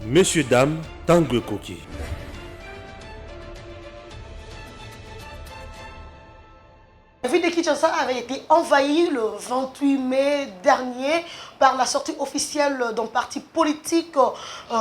Messieurs, dames, Tanguy Koki. La ville de Kinshasa avait été envahie le 28 mai dernier par la sortie officielle d'un parti politique,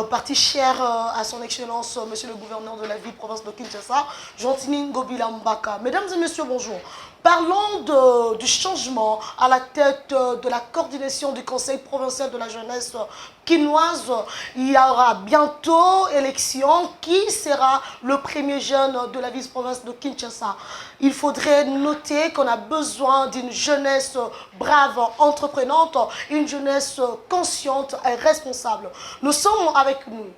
parti cher à son excellence, monsieur le gouverneur de la ville-province de Kinshasa, Jontini Ngobila Mbaka. Mesdames et messieurs, bonjour. Parlons du changement à la tête de la coordination du Conseil provincial de la jeunesse quinoise. Il y aura bientôt élection. Qui sera le premier jeune de la vice-province de Kinshasa? Il faudrait noter qu'on a besoin d'une jeunesse brave, entreprenante, une jeunesse consciente et responsable. Nous sommes avec nous,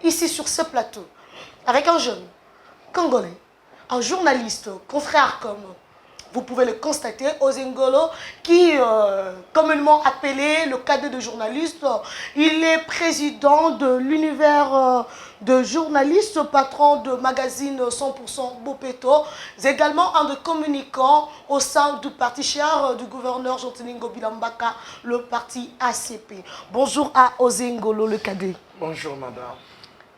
ici sur ce plateau, avec un jeune congolais, un journaliste, confrère comme vous pouvez le constater, Ozengolo, qui communément appelé le cadet de journaliste. Il est président de l'univers de journalistes, patron de magazine 100% Bopeto, également un des communicants au sein du parti cher du gouverneur Jontini Ngobila Mbaka, le parti ACP. Bonjour à Ozengolo, le cadet. Bonjour madame.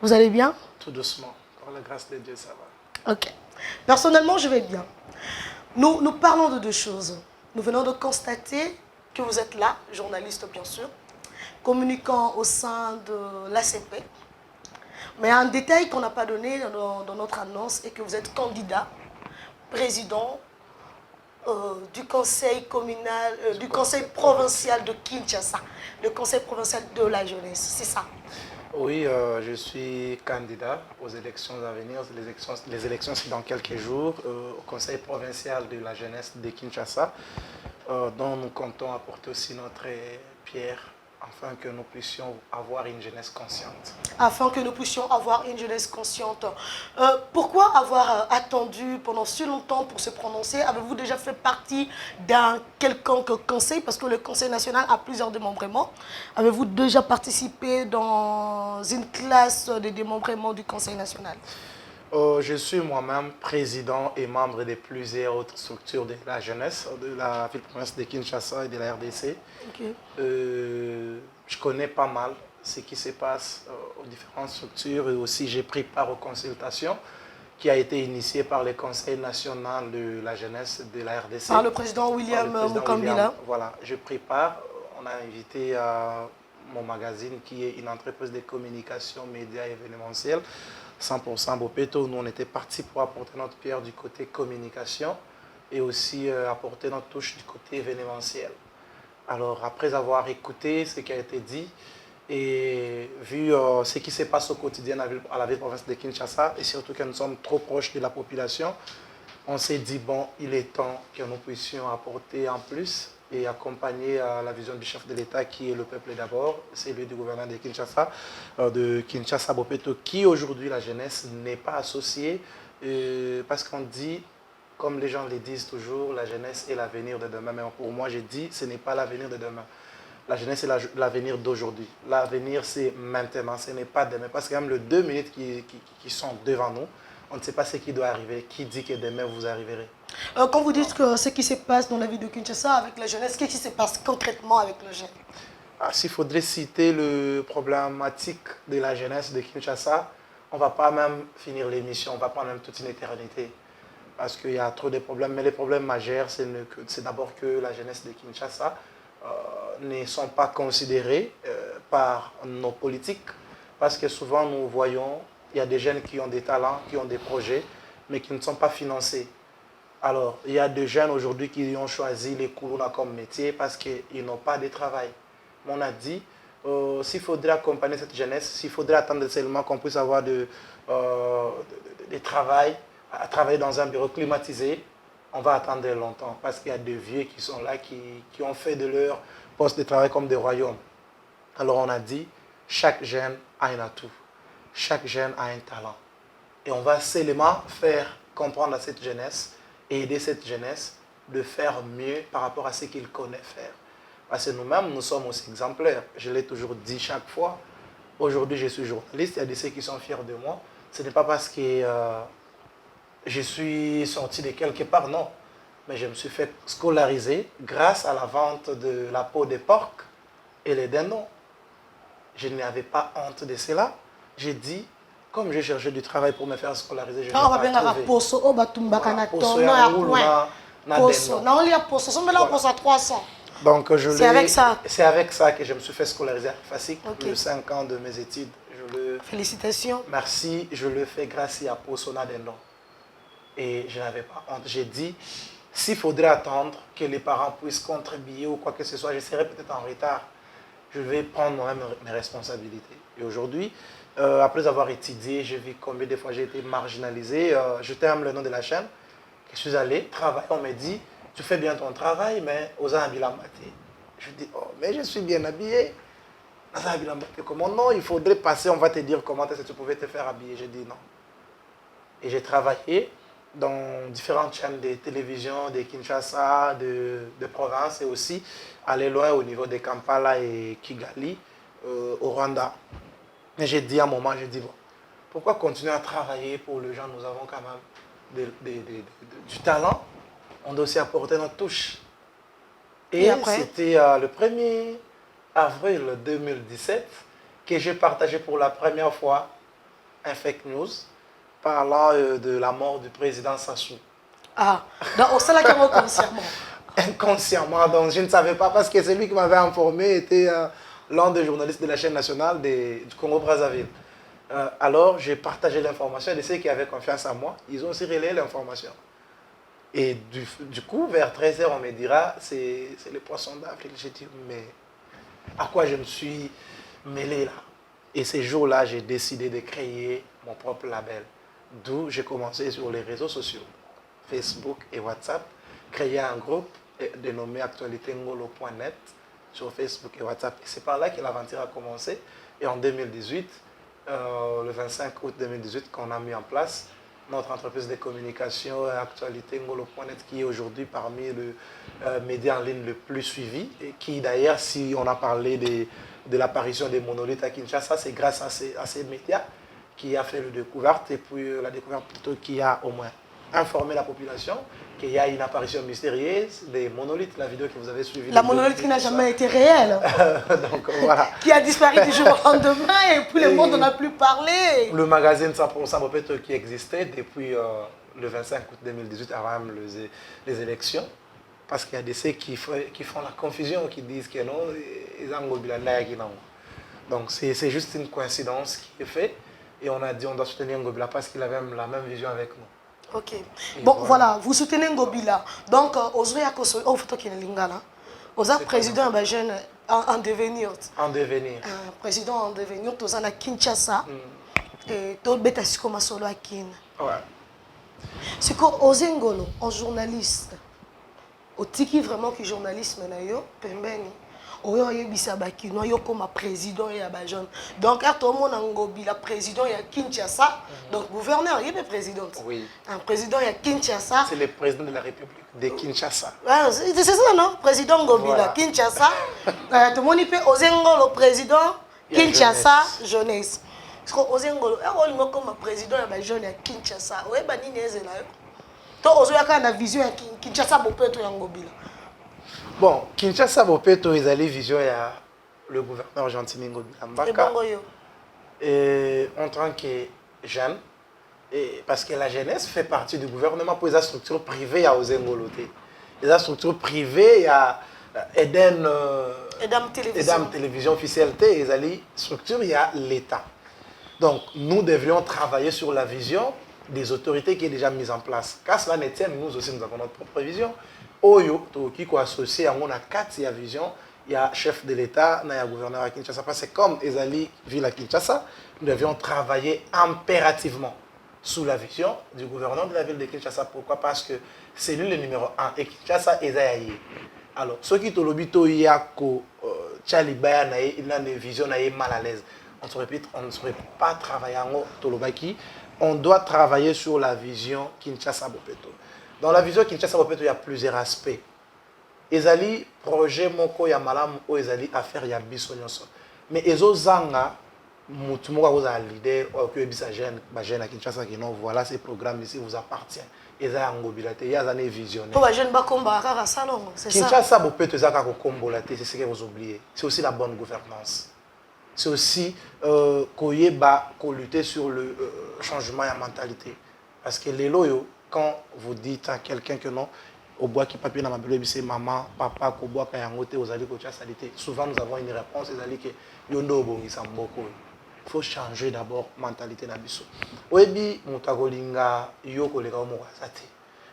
Vous allez bien? Tout doucement, par la grâce de Dieu, ça va. Ok. Personnellement, je vais bien. Nous parlons de deux choses. Nous venons de constater que vous êtes là, journaliste bien sûr, communicant au sein de l'ACP. Mais un détail qu'on n'a pas donné dans notre annonce est que vous êtes candidat, président du conseil communal, du conseil provincial de Kinshasa, le conseil provincial de la jeunesse, c'est ça? Oui, je suis candidat aux élections à venir. Les élections, c'est dans quelques jours, au conseil provincial de la jeunesse de Kinshasa, dont nous comptons apporter aussi notre pierre, afin que nous puissions avoir une jeunesse consciente. Afin que nous puissions avoir une jeunesse consciente. Pourquoi avoir attendu pendant si longtemps pour se prononcer? Avez-vous déjà fait partie d'un quelconque conseil? Parce que le conseil national a plusieurs démembrements. Avez-vous déjà participé dans une classe de démembrement du conseil national? Je suis moi-même président et membre de plusieurs autres structures de la jeunesse, de la ville-province de Kinshasa et de la RDC. Okay. Je connais pas mal ce qui se passe aux différentes structures et aussi j'ai pris part aux consultations qui a été initiée par le Conseil national de la jeunesse de la RDC. Par le président William Mukambila. Voilà, je pris part. On a invité mon magazine qui est une entreprise de communication, médias et événementiels. 100% Bopeto, nous on était partis pour apporter notre pierre du côté communication et aussi apporter notre touche du côté événementiel. Alors après avoir écouté ce qui a été dit et vu ce qui se passe au quotidien à la ville-province de Kinshasa et surtout que nous sommes trop proches de la population, on s'est dit bon, il est temps que nous puissions apporter en plus et accompagner la vision du chef de l'État qui est le peuple d'abord, c'est lui du gouverneur de Kinshasa Bopeto, qui aujourd'hui la jeunesse n'est pas associée parce qu'on dit, comme les gens le disent toujours, la jeunesse est l'avenir de demain. Mais pour moi, j'ai dit, ce n'est pas l'avenir de demain. La jeunesse est l'avenir d'aujourd'hui. L'avenir, c'est maintenant, ce n'est pas demain. Parce que même les 2 minutes qui sont devant nous, on ne sait pas ce qui doit arriver. Qui dit que demain vous arriverez? Quand vous dites que ce qui se passe dans la ville de Kinshasa avec la jeunesse, qu'est-ce qui se passe concrètement avec le jeune? S'il faudrait citer le problématique de la jeunesse de Kinshasa, on ne va pas même finir l'émission, on va prendre même toute une éternité. Parce qu'il y a trop de problèmes. Mais les problèmes majeurs, c'est d'abord que la jeunesse de Kinshasa ne sont pas considérés par nos politiques. Parce que souvent, nous voyons, il y a des jeunes qui ont des talents, qui ont des projets, mais qui ne sont pas financés. Alors, il y a des jeunes aujourd'hui qui ont choisi les Koulouna comme métier parce qu'ils n'ont pas de travail. Mais on a dit, s'il faudrait accompagner cette jeunesse, s'il faudrait attendre seulement qu'on puisse avoir de travail, à travailler dans un bureau climatisé, on va attendre longtemps parce qu'il y a des vieux qui sont là, qui ont fait de leur poste de travail comme des royaumes. Alors on a dit, chaque jeune a un atout, chaque jeune a un talent. Et on va seulement faire comprendre à cette jeunesse et aider cette jeunesse de faire mieux par rapport à ce qu'il connaît faire. Parce que nous-mêmes, nous sommes aussi exemplaires. Je l'ai toujours dit chaque fois. Aujourd'hui, je suis journaliste, il y a des ceux qui sont fiers de moi. Ce n'est pas parce que je suis sorti de quelque part, non. Mais je me suis fait scolariser grâce à la vente de la peau de porc et les dindons. Je n'avais pas honte de cela. j'ai dit, comme j'ai cherché du travail pour me faire scolariser, je n'ai Ah, pas on va trouvé. poso, on va tomber na Poso ton, ya à ngulu point. na Poso, dendo. non, on y a poso, on met là, on poso à 300. Donc, c'est avec ça. C'est avec ça que je me suis fait scolariser à FASIC, Okay. le 5 ans de mes études. Félicitations. Merci, je le fais grâce à Posona Dendon. Et je n'avais pas honte. J'ai dit, s'il faudrait attendre que les parents puissent contribuer ou quoi que ce soit, je serai peut-être en retard. Je vais prendre moi-même mes responsabilités. Et aujourd'hui, après avoir étudié, j'ai vu combien de fois j'ai été marginalisé. Je t'aime le nom de la chaîne. Je suis allé travailler. On me dit, tu fais bien ton travail, mais aux Ambilambati. Je dis, oh, mais je suis bien habillé. Comment non, il faudrait passer, on va te dire comment est-ce que tu pouvais te faire habiller. J'ai dit non. Et j'ai travaillé dans différentes chaînes de télévision, de Kinshasa, de province et aussi aller loin au niveau de Kampala et Kigali, au Rwanda. Mais j'ai dit à un moment, j'ai dit, bon, pourquoi continuer à travailler pour les gens? Nous avons quand même du talent. On doit aussi apporter notre touche. Et c'était le 1er avril 2017 que j'ai partagé pour la première fois un fake news parlant de la mort du président Sassou. Ah, donc on sait là qu'il y a inconsciemment. Inconsciemment, donc je ne savais pas parce que celui qui m'avait informé était l'un des journalistes de la chaîne nationale du Congo-Brazzaville. Alors j'ai partagé l'information et de ceux qui avaient confiance en moi, ils ont aussi relayé l'information. Et du coup, vers 13h, on me dira, c'est les poissons d'avril. J'ai dit, mais à quoi je me suis mêlé là? Et ces jours-là, j'ai décidé de créer mon propre label. D'où j'ai commencé sur les réseaux sociaux, Facebook et WhatsApp, créer un groupe dénommé actualiténgolo.net sur Facebook et WhatsApp. Et c'est par là que l'aventure a commencé. Et en 2018, le 25 août 2018, qu'on a mis en place notre entreprise de communication actualiténgolo.net, qui est aujourd'hui parmi le média en ligne le plus suivi. Et qui d'ailleurs, si on a parlé de l'apparition des monolithes à Kinshasa, c'est grâce à ces médias qui a fait la découverte, et puis la découverte plutôt qui a au moins informé la population qu'il y a une apparition mystérieuse des monolithes, la vidéo que vous avez suivie. La monolithe qui n'a jamais été réelle. Donc voilà. Qui a disparu du jour au lendemain et puis le monde n'en a plus parlé. Le magazine 100% Bopeto qui existait depuis le 25 août 2018 avant même les élections. Parce qu'il y a des ceux qui font la confusion, qui disent que non, ils ont. Donc c'est juste une coïncidence qui est faite. Et on a dit on doit soutenir Ngobila parce qu'il avait la même vision avec nous. Ok. Et bon, voilà, vous soutenez Ngobila. Donc, Ozoya Yakoso, oh, faut qu'il y ait Lingala. Oza président un jeune en devenir. En devenir. Président en devenir, tous à Kinshasa. Et tout bêta si comme solo à Kin. Ouais. C'est que Ozengolo, en journaliste, au tiki vraiment que journalisme na yo, pembeni. Oyo yebisa bakino yo comme président ya ba jeune. Donc à tout le monde Ngobila président ya Kinshasa, donc gouverneur il est président. Oui. Un président ya Kinshasa. C'est le président de la République de Kinshasa. C'est ça non, président Ngobila voilà. Kinshasa. Tout le monde peut Ozengolo président Kinshasa jeunesse. Parce que Ozengolo est comme président ya ba jeune ya Kinshasa. Ouais ba nini ezela yo. To ozoya kana vision ya Kinshasa bopeto ya Ngobila. Bon, Kinshasa Bopeto, ils allaient vision à le gouverneur Gentimi Ngobila Mbaka. Et en tant que jeune, et parce que la jeunesse fait partie du gouvernement pour les structures privées à Ozengoloté. Les structures privées, il y a Eden Télévision officielle, ils allaient structure, il y a l'État. Donc, nous devrions travailler sur la vision des autorités qui est déjà mise en place. Car cela ne tient, nous aussi, nous avons notre propre vision. Oyo, qui est associé à mon quatre vision, il y a chef de l'État, il y a gouverneur à Kinshasa. Parce que comme Ezali ville à Kinshasa, nous devions travailler impérativement sous la vision du gouverneur de la ville de Kinshasa. Pourquoi? Parce que c'est lui le numéro 1 et Kinshasa est Zayaye. Alors, ceux qui ont dit que Tchalibaya il a une vision mal à l'aise. On ne saurait pas travailler en Tolobaki. On doit travailler sur la vision Kinshasa Bopeto. Dans la vision Kinshasa Bopeto, il y a plusieurs aspects. Ezali projet moko ya malamu o ezali affaire ya biso nyonso. Mais ezo zanga mutu moko akoza leader o ko ebisa jeune ba jeune à Kinshasa qui non voilà ces programmes ici vous appartient. Eza Ngobila te ya zane visionnaire. Pour ba jeune ba komba kaka salon, c'est ça. Kinshasa Bopeto ezaka ko kombola te, c'est ce que vous oubliez. C'est aussi la bonne gouvernance. c'est aussi lutter sur le changement de mentalité. Parce que les loyaux, quand vous dites à quelqu'un que non, au bois qui papier dans ma belle c'est maman, papa, au bois qui a ngoté, aux alliés, salité. Souvent nous avons une réponse, les alliés que yondo bongi samboko. Il faut changer d'abord mentalité na biso. Oyebi mutagolinga yoko leka mo azate.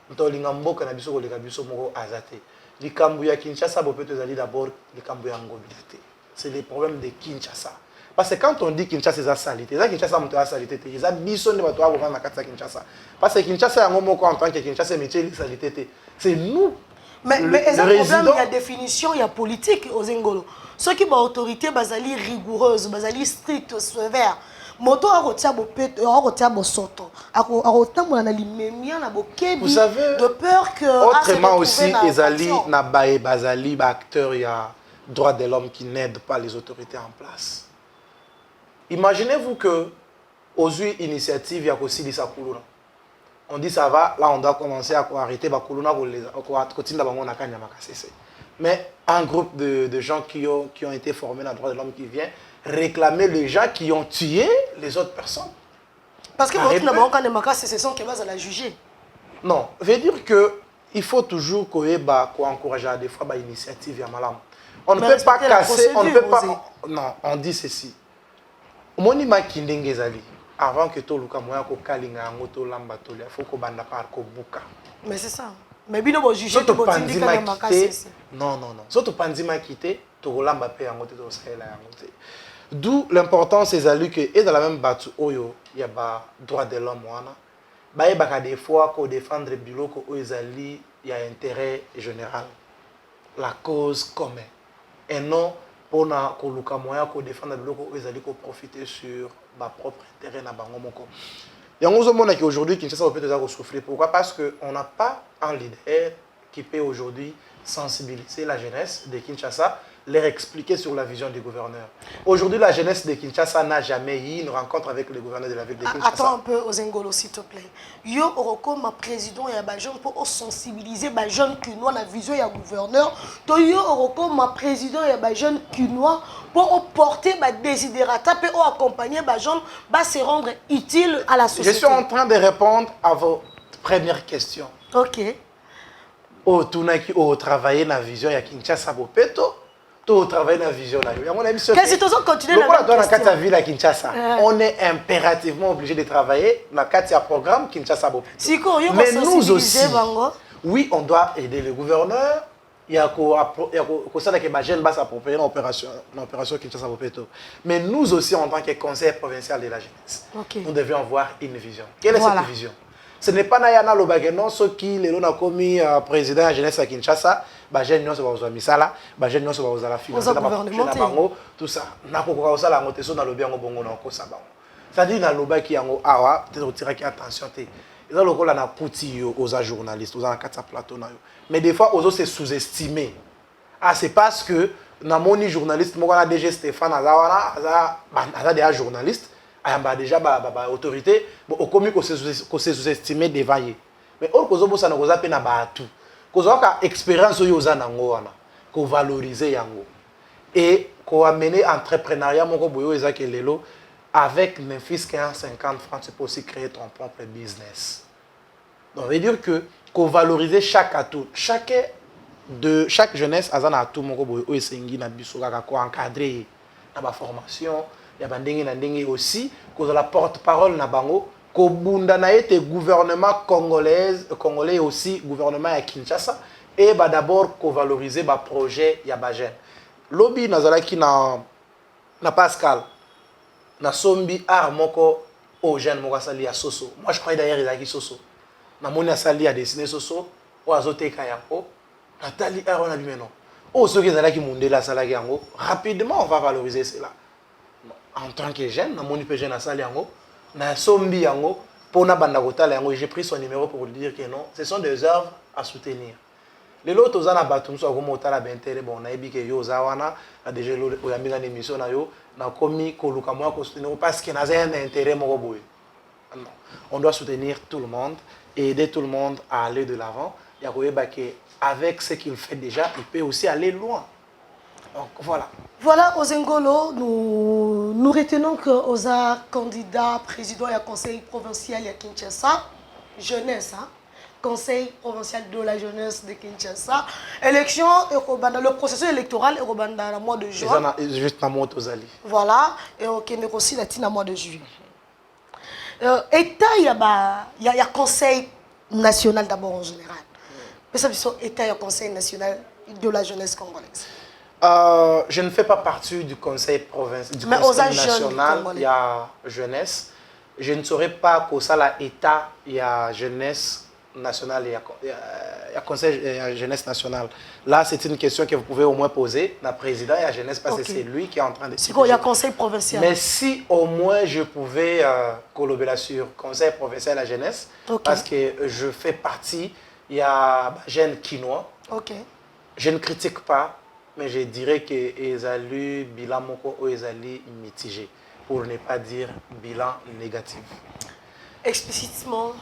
Mutagolinga mboka na biso ko leka biso moko azate. Likambu ya Kinshasa bopeto ezali d'abord likambu ya ngobité. C'est les problèmes de Kinshasa. Parce que quand on dit Kinshasa c'est salité, ça Kinshasa monte à salité, ça biso ne va pas avoir na kata Kinshasa. Parce que Kinshasa yango moko en tant que Kinshasa métier salité, c'est nous. Mais est-ce un problème, il y a définition, il y a politique aux Ngolo. Ceux qui ont autorité, basali rigoureuse, basali stricte, sévère. Moto a retiré bo pet, a retiré bo soto. A retiré mo na limemia na bo kebi. Vous savez, de peur que autrement aussi, ezali na bae basali ba acteur ya droit de l'homme qui n'aident pas les autorités en place. Imaginez-vous que aux initiatives ya kosi lisa kuluna. On dit ça va, là on doit commencer à arrêter bakuluna kotinda bango na kanya makasese. Mais un groupe de gens qui ont été formés dans le droit de l'homme qui vient réclamer les gens qui ont tué les autres personnes. Parce que ce sont qui vont la juger. Non, veut dire que il faut toujours encourager des fois l'initiative ya malam. On ne peut pas casser, on ne peut pas. Non, on dit ceci. Moni makindenge ezali. Avant que tout le monde ko kalinga ngoto lamba tolia, faut ko banda par ko buka. Mais c'est ça. Mais bino bo juger to botindi kana makasese. Non. Surtout pandima quitté, to lamba pe ngoto to sala ngoto. D'où l'importance ces alus que et dans la même batu oyo, il y a ba droit de l'homme wana. Ba e baka des fois ko défendre biloko o ezali, il y a intérêt général. La cause commune. Et non pour na ko luka moya ko défendre biloko o ezali ko profiter sur ma propre intérêt na bango moko. Et on voit qu'aujourd'hui Kinshasa peut déjà souffrir. Pourquoi? Parce qu'on n'a pas un leader qui peut aujourd'hui sensibiliser la jeunesse de Kinshasa, leur expliquer sur la vision du gouverneur. Aujourd'hui, la jeunesse de Kinshasa n'a jamais eu une rencontre avec le gouverneur de la ville de Kinshasa. Attends un peu, Ozengolo, s'il te plaît. Yo, Oroko, ma président, et ma jeune pour sensibiliser ma jeune Kinois la vision et gouverneur. To yo, Oroko, ma président et ma jeune Kinois pour porter ma désidérata et accompagner ma jeune va se rendre utile à la société. Je suis en train de répondre à vos premières questions. Ok. Au travailler dans la vision de Kinshasa Bopeto. Tout travail dans la vision. Qu'est-ce que tu continues la ville à Kinshasa, on est impérativement obligé de travailler dans le programme Kinshasa Bopeto. Mais nous aussi, oui, on doit aider le gouverneur. Il y a que ma jeune va s'approprier l'opération Kinshasa Bopeto. Mais nous aussi, en tant que conseil provincial de la jeunesse, nous devions avoir une vision. Quelle est cette vision? Ce n'est pas Nayana Lobageno, ceux qui les ont commis président de la jeunesse à Kinshasa, Bajen Nyon se va aux misala, Bajen Nyon se va aux la finance, tout ça. N'a pas encore ça la motation dans le bien au bongo na kosa bango. C'est-à-dire dans le bas qui yango awa, peut-être tirer qui attention té. Ils ont le rôle na pouti aux journalistes, aux en quatre plateau na yo. Mais des fois aux autres c'est sous-estimé. Ah c'est parce que na moni journaliste mo na DG Stéphane Azawana, aza des journalistes. Il déjà autorité, au commis qu'on s'est sous-estimé d'évailler. Mais au Kosovo, ça n'a pas tout. Kosovo a expérience aux Zanango, qu'on valorise yango. Et qu'on a mené entrepreneuriat, mon coboyo Isaac et Lelo, avec Memphis 50 francs, c'est pour aussi créer ton propre business. Donc, ça veut dire que qu'on valorise chaque atout. Chaque jeunesse a un atout, mon coboyo Isengi, na biso, qu'on encadrer dans la formation. Il y a des aussi, que la porte-parole na bango, que bunda na été gouvernement congolais aussi gouvernement à Kinshasa et d'abord ko valoriser ba projet ya ba jeune. Lobby nazalaki na Pascal na sombi art moko au jeune moko sali ya soso. Moi je crois d'ailleurs il a qui soso. Na moni sali a dessiner soso o azoteka yango. Natali art on a dit mais non. Oh ceux qui zalaki mundela salaki yango, rapidement on va valoriser cela. En tant que jeune, mon jeune à Saliango, na sombi yango, pour na banda kotala yango, j'ai pris son numéro pour lui dire que non, ce sont des œuvres à soutenir. Les autres aux ana batum so comme otala bentere bon na ebi ke yo zawana, a déjà o yambinga na émission na yo, na komi ko luka moi ko soutenir parce que na un intérêt moko boy. Non, on doit soutenir tout le monde et aider tout le monde à aller de l'avant. Ya ko yeba que avec ce qu'il fait déjà, il peut aussi aller loin. Donc voilà. Voilà, Ozengolo, nous retenons que Oza, candidat, président et conseil provincial à Kinshasa, jeunesse, hein? Conseil provincial de la jeunesse de Kinshasa, élection, le processus électoral est dans le mois de juin. Juste dans mois Tozali. Voilà, et on est aussi dans le mois de juillet. État, il y a conseil national d'abord en général. Mais ça, c'est État, il y a conseil national de la jeunesse congolaise. Je ne fais pas partie du conseil provincial, du mais conseil national, il y a jeunesse. Je ne saurais pas qu'au sein de l'État, il y a jeunesse nationale, il y a conseil jeunesse nationale. Là, c'est une question que vous pouvez au moins poser à président et à jeunesse parce que c'est lui qui est en train de... C'est quoi, il y a conseil provincial? Mais si au moins je pouvais collaborer sur conseil provincial à la jeunesse, parce que je fais partie, il y a jeunes quinois. Je ne critique pas, mais je dirais que Ezali bilan moko ou Ezali mitigé, pour ne pas dire bilan négatif. Explicitement.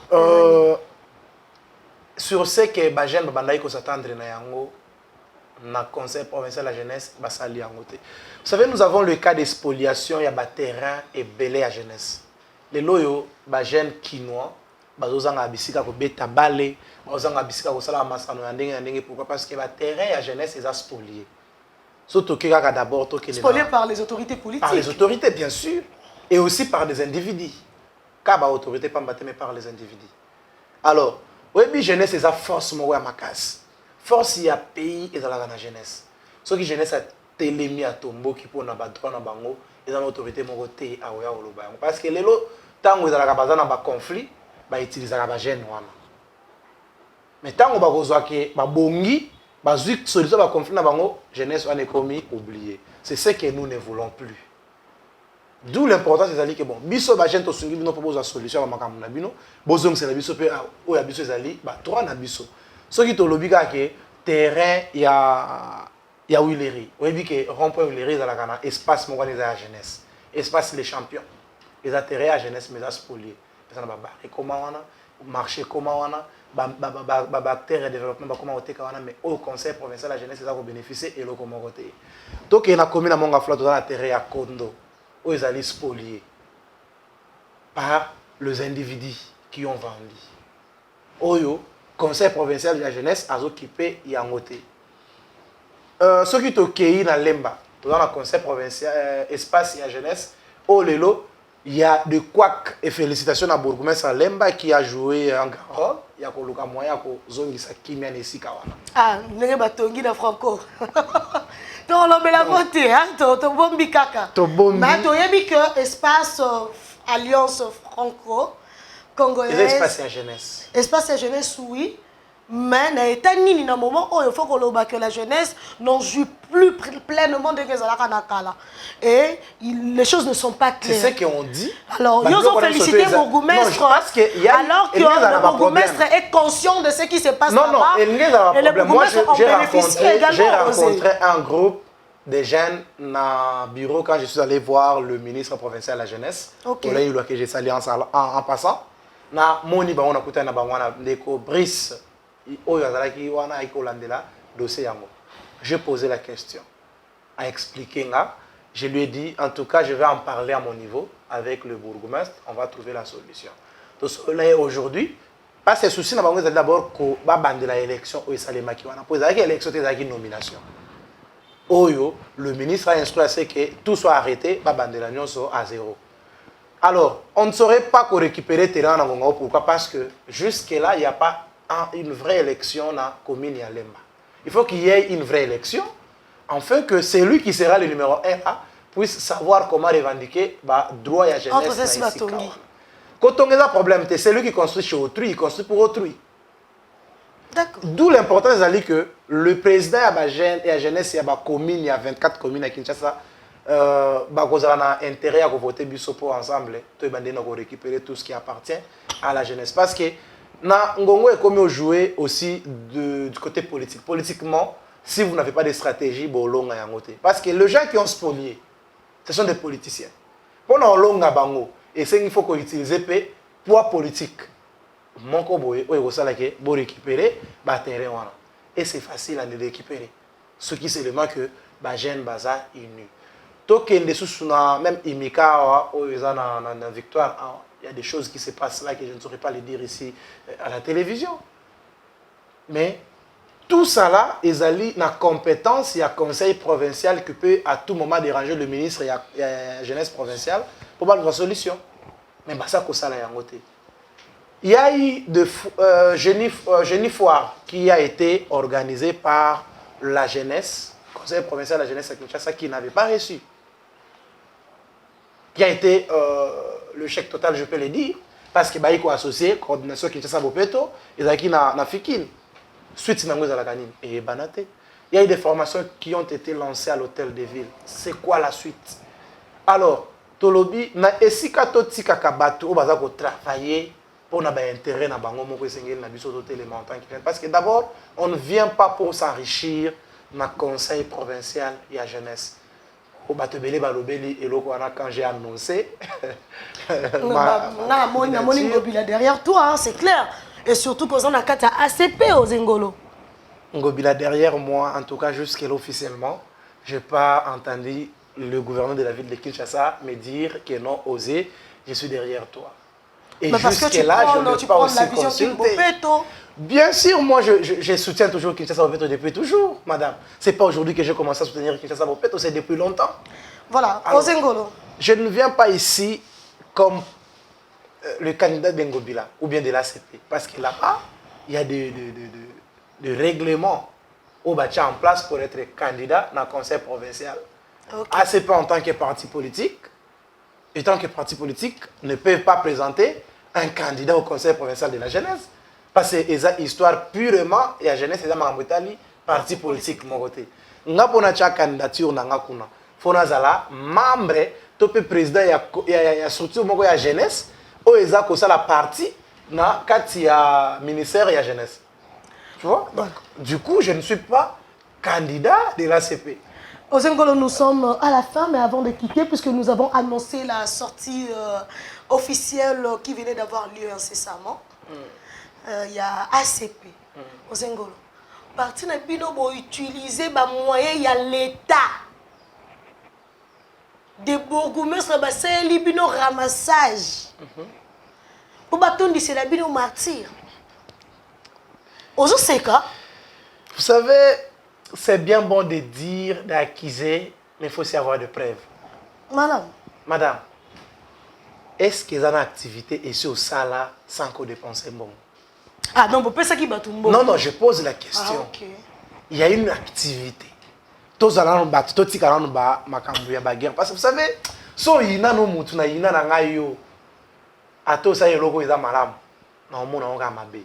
Sur ce que les jeunes doivent s'attendre na conseil provincial de la jeunesse, basali yango te. Vous savez, nous avons le cas de spoliation, il y a des terrains et belé à jeunesse. Les loyo, les jeunes quinois, bazozanga bisika ko beta balé, bazozanga bisika ko sala masano ndenge pourquoi parce que les terrains et jeunesse ils a spolié. Surtout que d'abord spolié par les autorités politiques. Par les autorités bien sûr et aussi par des individus. Car les autorités pas mais par les individus. Alors, oui, jeunesse c'est force mo ma casse. Force il y a pays et dans la jeunesse. Ce qui jeunesse a télémi à tombeau qui pour na ba droit na bango et dans l'autorité mo côté a oya oloba. Parce que les lots tango dans la bazana ba conflit ba utiliser ba jeune wana. Mais tango ba kozwa ke ba bongi ba zuik solution ba conflit na bango jeunesse on est commis oublié. C'est ce que nous ne voulons plus. D'où l'importance c'est que bon biso ba jeune to sungi bino propose la solution ba makambo na bino bozong c'est la biso pe o ya biso ezali ba trois na biso. Ce qui te lobby que terrain il y a Willery. Oui bi que rond-point Willery dans la espace mon organisé à jeunesse. Espace les champions. Les intérêts à jeunesse mais à spolier. Ça na ba comment wana marché comment wana ba terre développement ba comment oté wana mais au conseil provincial la jeunesse ça va bénéficier et le comment côté. Donc il y a commune à Mongafla dans la terre à Kondo où ils allaient spolier par les individus qui ont vendu. Oyo conseil provincial de la jeunesse a occupé Yangote. Ce qui est OK dans Lemba, dans le conseil provincial espace et la jeunesse, au Lelo, il y a de quoi et félicitations à Bourgoumès à Lemba qui a joué un grand rôle. Il y a un moyen pour zongi sa kimia nesi kawana. Ah, n'est pas tongi na franco. Donc l'homme la montée, hein, to bombi kaka. To bombi. Mais to yebi que espace alliance franco congolaise. Espace et jeunesse. Espace et jeunesse, oui. Mais il y a un moment où il faut que la jeunesse n'en joue plus pleinement de Nakala. Et les choses ne sont pas claires. C'est ce qu'on dit. Alors, ils ont félicité mon bourgmestre. Alors que le bourgmestre est conscient de ce qui se passe là-bas. Et le bourgmestre j'ai rencontré un groupe de jeunes dans le bureau quand je suis allé voir le ministre provincial de la jeunesse. Ok. Que j'ai salué en passant. Na moni ba on a kuta na bangwana ndeko Brice oyo azalaki wana ikolandela dossier yango. J'ai posé la question à expliquer nga, je lui ai dit en tout cas je vais en parler à mon niveau avec le bourgmestre, on va trouver la solution. Donc là aujourd'hui pas ces soucis na bango d'abord ko ba bandela élection oyo salemaki wana pour ezalaki élection ezalaki nomination. Oyo le ministre a instruit à ce que tout soit arrêté ba bandela nyonso à zéro. Alors, on ne saurait pas récupérer le terrain dans Congo. Pourquoi? Parce que jusque-là, il n'y a pas une vraie élection dans la commune à Lemba. Il faut qu'il y ait une vraie élection, afin que celui qui sera le numéro 1 puisse savoir comment revendiquer le droit à la jeunesse. Quand on a un problème, c'est celui qui construit chez autrui, il construit pour autrui. D'où l'importance que le président et la jeunesse, il y a une commune, il y a 24 communes à Kinshasa. Bakozana intérêt à voter bisopo ensemble to bandé na récupérer tout ce qui appartient à la jeunesse parce que na ngongo est comme jouer aussi du côté politique politiquement si vous n'avez pas de stratégie bolonga yangote parce que les gens qui ont spolié ce sont des politiciens pendant longa bango et c'est il faut qu'on utilise poids politique mon koboye o sala ke bo récupérer ba terrain wana et c'est facile à le récupérer ce qui c'est le que ba jeune baza inu. Tokende susuna même imika o eza na victoire. Il y a des choses qui se passent là que je ne saurais pas les dire ici à la télévision. Mais tout ça là, ils ont la compétence, il y a un conseil provincial qui peut à tout moment déranger le ministre, il y a la jeunesse provinciale pour avoir une solution. Mais ça, c'est ça là. Il y a eu de Génie Foire qui a été organisé par la jeunesse, conseil provincial de la jeunesse à Kinshasa, qui n'avait pas reçu. Qui a été le chèque total, je peux le dire, parce que il y a associé coordination Kinshasa Bopeto, ils ont na Fikine. Suite et Banaté. Il y a eu des formations qui ont été lancées à l'hôtel de ville. C'est quoi la suite? Alors, Tolobi, na esika totika kabatu o bazako travailler pour na ba intérêt na bango moko esengeli na biso doter les montants qui viennent parce que d'abord, on ne vient pas pour s'enrichir na conseil provincial et à jeunesse. Au batebele balobeli eloko wana quand j'ai annoncé na moni Ngobila derrière toi, hein, c'est clair. Et surtout qu'on a un ACP aux Zengolo. Ngobila derrière moi, en tout cas jusqu'à officiellement, je n'ai pas entendu le gouverneur de la ville de Kinshasa me dire que non, osé, je suis derrière toi. Et jusqu'à là, je ne peux pas aussi consulter. Bien sûr, moi je soutiens toujours Kinshasa Bopeto depuis toujours, madame. Ce n'est pas aujourd'hui que j'ai commencé à soutenir Kinshasa Bopeto, c'est depuis longtemps. Voilà, aux Zengolo. Je ne viens pas ici comme le candidat d'Ngobila ou bien de l'ACP. Parce que là-bas, il y a des règlements au bâtiment en place pour être candidat dans le conseil provincial. Okay. ACP en tant que parti politique, et tant que parti politique, ne peut pas présenter un candidat au conseil provincial de la jeunesse. Parce que c'est une histoire purement, et la jeunesse, c'est un parti politique. Nous avons une candidature dans la faut membre, le président, il y a surtout la jeunesse. Oh, ils ont la partie na katia ministère et la jeunesse. Tu vois? Du coup, je ne suis pas candidat de l'ACP. Ozengolo, nous sommes à la fin, mais avant de quitter, puisque nous avons annoncé la sortie officielle qui venait d'avoir lieu incessamment, il y a ACP. Ozengolo, parti na bino bo utiliser ba moyen il y a l'État. Des bourgmestres c'est libino ramassage. Pour bâton c'est la bino martyr. Vous savez, c'est bien bon de dire, d'accuser, mais il faut aussi avoir des preuves. Madame, est-ce qu'ils ont une activité ici au Sala sans qu'on dépense bon? Ah non, vous pensez ça qui bat tout le monde? Non, je pose la question. Ah, okay. Il y a une activité. Tous allons battre, tous allons battre, makambu ya baguerre. Parce que vous savez, so yina no mutu na yina na ngayo. Ato sa yeloko eza malamu. Na omona onga mabe.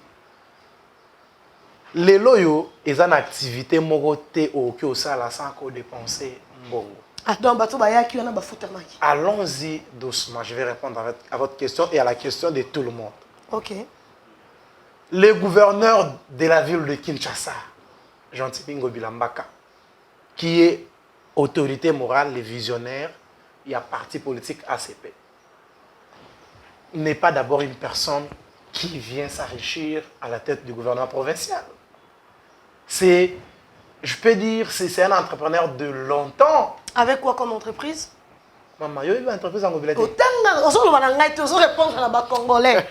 Les loyaux, ils ont une activité moroté au qui au sala sans qu'on dépense mbongo. Ah donc bato ba yaki wana ba futamaki. Allons-y doucement, je vais répondre à votre question et à la question de tout le monde. OK. Le gouverneur de la ville de Kinshasa, Jean-Tibingo Ngobila Mbaka, qui est autorité morale, le visionnaire, il y a parti politique ACP, n'est pas d'abord une personne qui vient s'enrichir à la tête du gouvernement provincial. C'est, je peux dire, c'est un entrepreneur de longtemps. Avec quoi comme entreprise? Maman, il y a une entreprise en Ngobila. Congolais.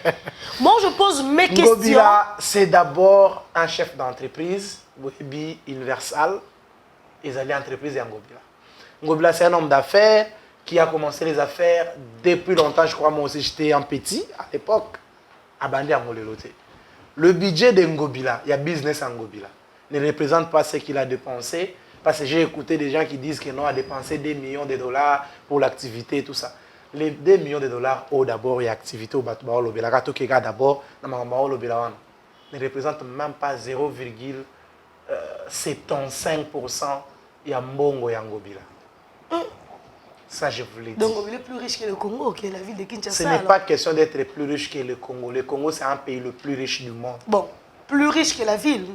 Moi, je pose mes questions. Ngobila, c'est d'abord un chef d'entreprise, Webi Universal, ils allaient entreprise en Ngobila. Ngobila, c'est un homme d'affaires qui a commencé les affaires depuis longtemps. Je crois, moi aussi, j'étais un petit à l'époque, à Bandi à Moleloté. Le budget de Ngobila, il y a business en Ngobila, ne représente pas ce qu'il a dépensé. Parce que j'ai écouté des gens qui disent qu'il a dépensé des millions de dollars pour l'activité et tout ça. Les 2 millions de dollars, d'abord, il y a activité au Batouba Lobela. D'abord, ne représente même pas 0,75% de Mbongo Yangobila. Ça, je vous l'ai dit. Donc, Ngobila est plus riche que le Congo, que la ville de Kinshasa. Ce n'est pas question d'être plus riche que le Congo. Le Congo, c'est un pays le plus riche du monde. Bon, plus riche que la ville.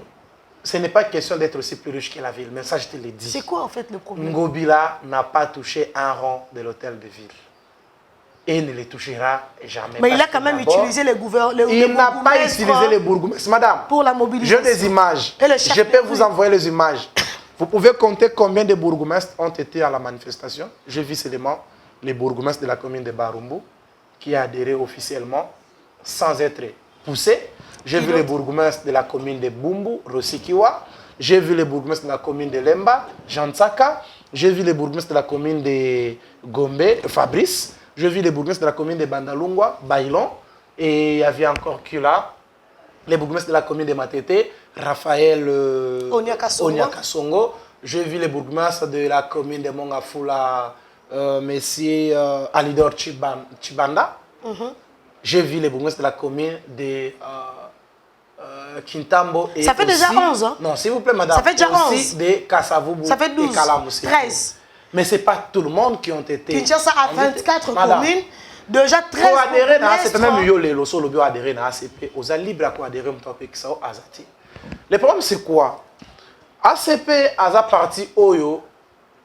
Ce n'est pas question d'être aussi plus riche que la ville, mais ça, je te l'ai dit. C'est quoi, en fait, le problème? Ngobila n'a pas touché un rond de l'hôtel de ville. Et il ne les touchera jamais. Mais il a quand même utilisé les gouverneurs. Il n'a pas utilisé les bourgmestres. Madame, pour la mobilisation. j'ai des images. Je peux vous envoyer les images. Vous pouvez compter combien de bourgmestres ont été à la manifestation. J'ai vu seulement les bourgmestres de la commune de Barumbu qui a adhéré officiellement sans être poussé. J'ai vu les bourgmestres de la commune de Bumbu, Rosikiwa. J'ai vu les bourgmestres de la commune de Lemba, Jansaka. J'ai vu les bourgmestres de la commune de Gombe, Fabrice. J'ai vu les bourgmestres de la commune de Bandalungwa, Bailon. Et il y avait encore qui là, les bourgmestres de la commune de Matete, Raphaël Onyakasongo. J'ai vu les bourgmestres de la commune de Mongafula, Messier Alidor Chibanda. J'ai vu les bourgmestres de la commune de Kintambo. Et ça fait aussi, déjà 11, hein? Non, s'il vous plaît, madame. Ça fait déjà 11. Aussi de Kassavubu. Ça fait 12, 13. Mais ce n'est pas tout le monde qui ont été... Kinshasa a 24 communes. Déjà 13 pour adhérer à ACP, même yo les loso lobio adhérer à ACP, aux libres à adhérer à Azati. Le problème c'est quoi? ACP a parti oyo,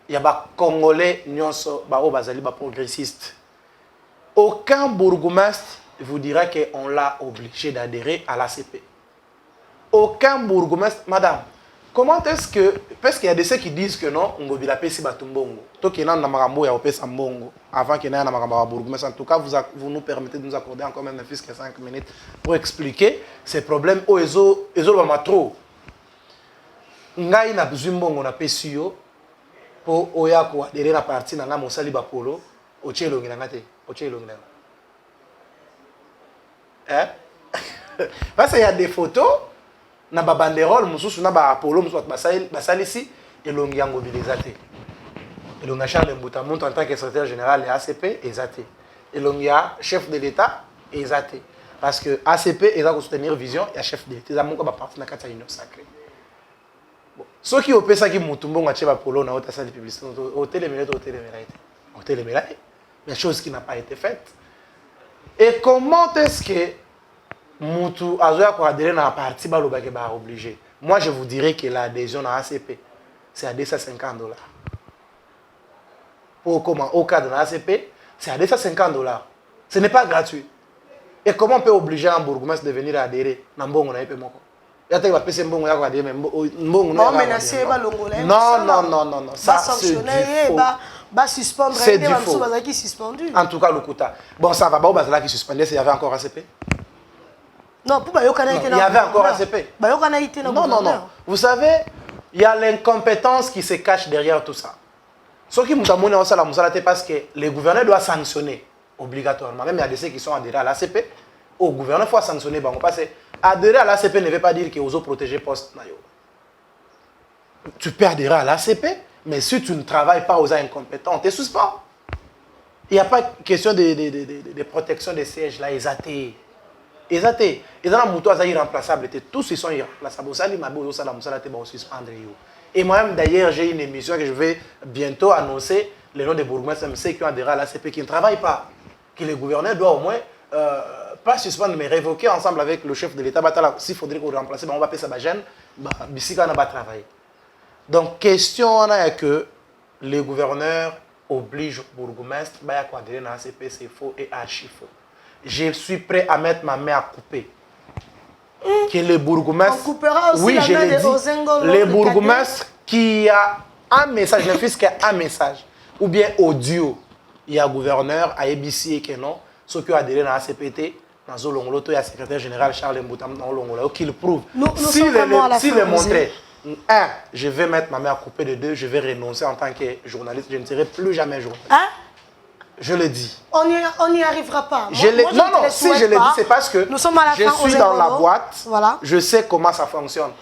il y a des Congolais nyonso ba o bazali ba progressiste. Aucun bourgmestre vous dira qu'on l'a obligé d'adhérer à l'ACP. Aucun bourgmestre, madame. Comment est-ce que... Parce qu'il y a des ceux qui disent que non, on va appeler Batumbongo. Tant qu'il y a un Namarambo, il y a un Sambongo. Avant qu'il y ait un Namarambo. Mais en tout cas, vous nous permettez de nous accorder encore même plus que 5 minutes pour expliquer ces problèmes. Oh, Ezo Bamatro. Ngai na Zumbongo na Pesio pour Oyako adhérer à la partie de la Mosali Bapolo. Ochelo Nginangate. Ochelo Nginangate. Hein? Parce qu'il y a des photos. Na ba banderole mususu na ba Apollo mususu basalisi elongi ya mobilisate elongi Charles Mbutamuntu en tant que secrétaire général de ACP ezate elongi ya chef de l'état ezate parce que ACP eza ko soutenir vision ya chef de l'état za monko ba parti na kati ya union sacrée bon soki opesa ki mutumbongo ache ba Apollo na ota sali publicité hôtel mais chose qui n'a pas été faite. Et comment est-ce que Moutou Azoya pour adhérer à la partie balobake ba obligé. Moi je vous dirais que l'adhésion à ACP c'est à $250. Pour comment au cas de l'ACP, c'est à $250. Ce n'est pas gratuit. Et comment on peut obliger un bourgmestre de venir adhérer dans Mbongo na épée moko? Il y a des gens qui ont adhéré mais Mbongo na menacé ba longolais. Non, ça c'est du faux. Ba suspendre c'est du faux. Suspendu. En tout cas Lokuta. Bon ça va ba bazala qui suspendait, il y avait encore ACP. Non, il y avait encore ACP. Non. Vous savez, il y a l'incompétence qui se cache derrière tout ça. Ce qui est parce que le gouverneur doit sanctionner obligatoirement. Même il y a des ceux qui sont adhérés à l'ACP. Au gouverneur, il faut sanctionner. Parce que adhérer à l'ACP ne veut pas dire que vous protégez poste. Tu peux adhérer à l'ACP, mais si tu ne travailles pas aux incompétents, tu es suspens. Il n'y a pas question de protection des sièges là, ils athées. Ils sont irremplaçables. Tous ils sont irremplaçables. Et moi-même, d'ailleurs, j'ai une émission que je vais bientôt annoncer les noms des bourgmestres MC qui ont adhéré à l'ACP qui ne travaillent pas. Que le gouverneur doit au moins, pas suspendre, mais révoquer ensemble avec le chef de l'État. S'il faudrait qu'on remplace, on va payer ça, on va travailler. Donc, question est que les gouverneurs obligent le bourgmestre à adhérer à l'ACP, c'est faux et archi faux. Je suis prêt à mettre ma main à couper. Que le bourgmestre... On coupera aussi la main de Ozengolo. Le bourgmestre qui a un message, le fils qui a un message, ou bien audio, il y a un gouverneur à ABC et que non, ceux qui ont adhéré dans la CPT, dans Zolongolo, il y a le secrétaire général Charles Mboutam dans Zolongolo, qui le prouve. S'il est montré, un, je vais mettre ma main à couper, de deux, je vais renoncer en tant que journaliste, je ne serai plus jamais journaliste. Hein? Je le dis. On n'y arrivera pas. Si je le dis, c'est parce que je suis dans la boîte, voilà. Je sais comment ça fonctionne.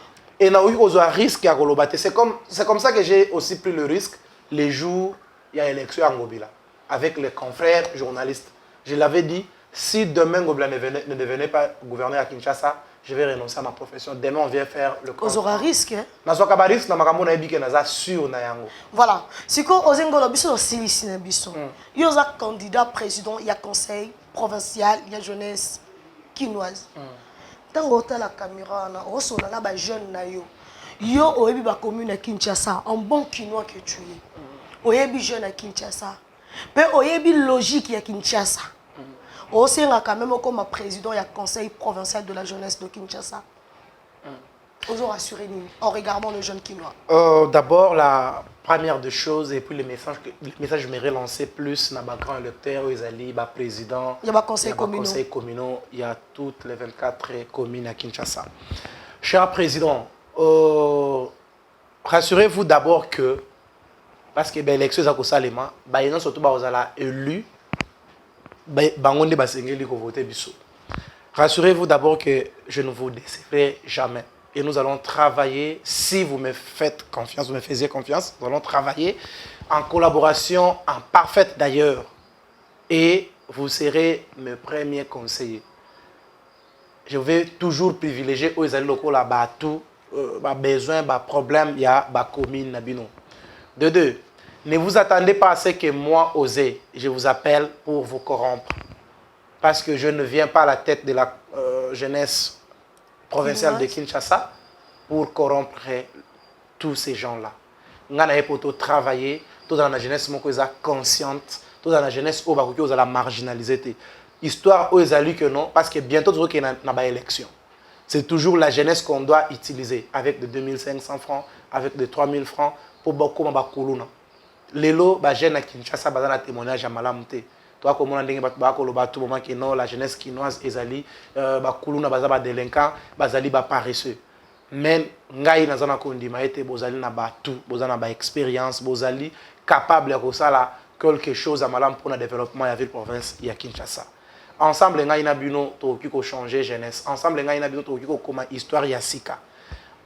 Et il y a eu un risque à Golobaté. C'est comme ça que j'ai aussi pris le risque les jours il y a élection à Ngobila, avec les confrères journalistes. Je l'avais dit, si demain Ngobila ne devenait pas gouverneur à Kinshasa, je vais renoncer à ma profession. Demain, on vient faire le contrat. Vous aurez risque, hein? Voilà. Si vous avez un candidat président, il y a conseil provincial, il y a jeunesse quinoise. Tant que la caméra, on a des jeunes. Yo oyebi ba commune à Kinshasa, un bon quinois que tu es. Oyebi jeune à Kinshasa. Mais oyebi logique à Kinshasa. Aussi, quand même comme président, il y a conseil provincial de la jeunesse de Kinshasa. Aux rassurés en regardant le jeune Kinois. D'abord, la première des choses, et puis le message que je me relancer plus dans le grand électeur, ils allaient, le président, il y a le conseil communal, il y a toutes les 24 communes à Kinshasa. Cher président, rassurez-vous d'abord que, parce que l'élection est à Salema, ils sont surtout élus, rassurez-vous d'abord que je ne vous décevrai jamais. Et nous allons travailler, si vous me faites confiance, vous me faisiez confiance, nous allons travailler en collaboration, en parfaite d'ailleurs. Et vous serez mes premiers conseillers. Je vais toujours privilégier aux alliés locaux là-bas tout, besoin, problème, il y a commune Nabino. De deux, ne vous attendez pas à ce que moi, osé, je vous appelle pour vous corrompre. Parce que je ne viens pas à la tête de la jeunesse provinciale de Kinshasa pour corrompre tous ces gens-là. Nous avons travailler, toute la jeunesse consciente, toute la jeunesse qui est marginalisée. Histoire aux alliés que non, parce que bientôt nous avons une élection. C'est toujours la jeunesse qu'on doit utiliser avec de 2500 francs, avec de 3000 francs pour beaucoup de gens. Les lots, les jeunes à Kinshasa, ils ont un témoignage à Malamute. Toi, comme on a dit, la jeunesse quinoise, les alliés, les délinquants, les alliés paresseux. Mais ngai na zana kondima ete bozali na tout, bozana ba expérience, bozali capable de faire quelque chose à malam pour le développement de la ville province ya Kinshasa. Ensemble ngai na bino to ki ko changer jeunesse. Ensemble ngai na bino to ki ko koma histoire ya sika.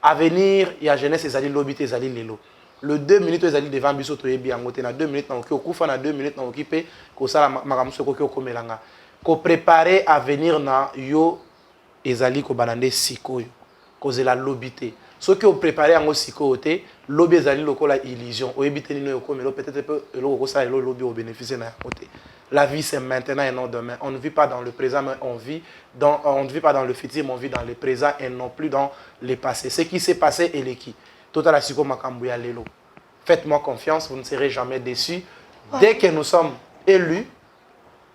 Avenir ya jeunesse ezali lobité ezali lelo. Le 2 minutes ezali devant biso to yebi yangote na 2 minutes na okufa na 2 minutes na okipe ko sala makamuso ko komelanga. Ko préparer avenir na yo ezali ko banande sikoyo. Cause la lobité. Ceux qui ont préparé en aussi côté, lobby ezali lokola illusion. O ebité ni no mais peut-être peu loko ça le lobby au bénéfice na côté. La vie c'est maintenant et non demain. On ne vit pas dans le présent mais on ne vit pas dans le futur mais on vit dans le présent et non plus dans le passé. Ce qui s'est passé et qui. Total la siko makambuya lelo. Faites-moi confiance, vous ne serez jamais déçus. Dès que nous sommes élus,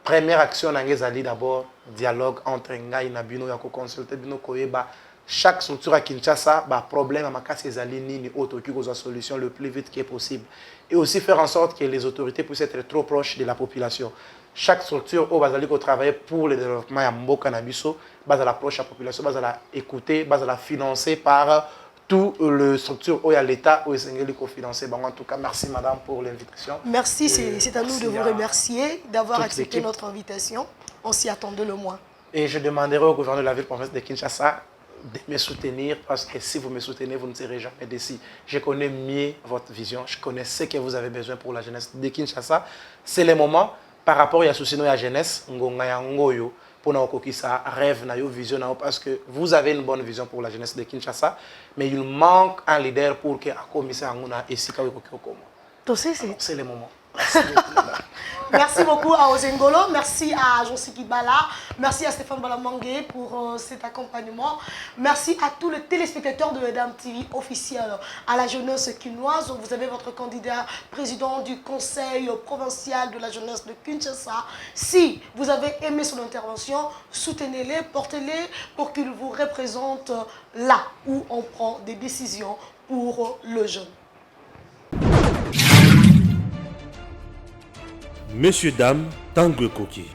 première action nangezali d'abord dialogue entre ngai na bino ya ko consulter bino koyeba. Chaque structure à Kinshasa, problème à Makassi ezali ni autre qui cause la solution le plus vite que possible. Et aussi faire en sorte que les autorités puissent être trop proches de la population. Chaque structure au bazali ko travailler pour le développement ya mboka na biso, bazala proche la population, bazala écouter, bazala financer par tout le structure où il y a l'État où il faut financer. En tout cas, merci madame pour l'invitation. Merci, c'est à nous de vous remercier d'avoir accepté notre invitation. On s'y attendait le moins. Et je demanderai au gouverneur de la ville province de Kinshasa de me soutenir parce que si vous me soutenez, vous ne serez jamais déçus. Je connais mieux votre vision, je connais ce que vous avez besoin pour la jeunesse de Kinshasa. C'est le moment, par rapport à la souci de la jeunesse, pour nous ça rêve, vision, parce que vous avez une bonne vision pour la jeunesse de Kinshasa, mais il manque un leader pour que la commissaire et c'est le moment. Merci beaucoup à Ozengolo, merci à Jonsi Kibala, merci à Stéphane Balamangue pour cet accompagnement. Merci à tous les téléspectateurs de Mesdames TV officiel, à la jeunesse quinoise. Vous avez votre candidat président du conseil provincial de la jeunesse de Kinshasa. Si vous avez aimé son intervention, soutenez-les, portez-les pour qu'ils vous représentent là où on prend des décisions pour le jeune. Messieurs, dames, Tanguy Koki.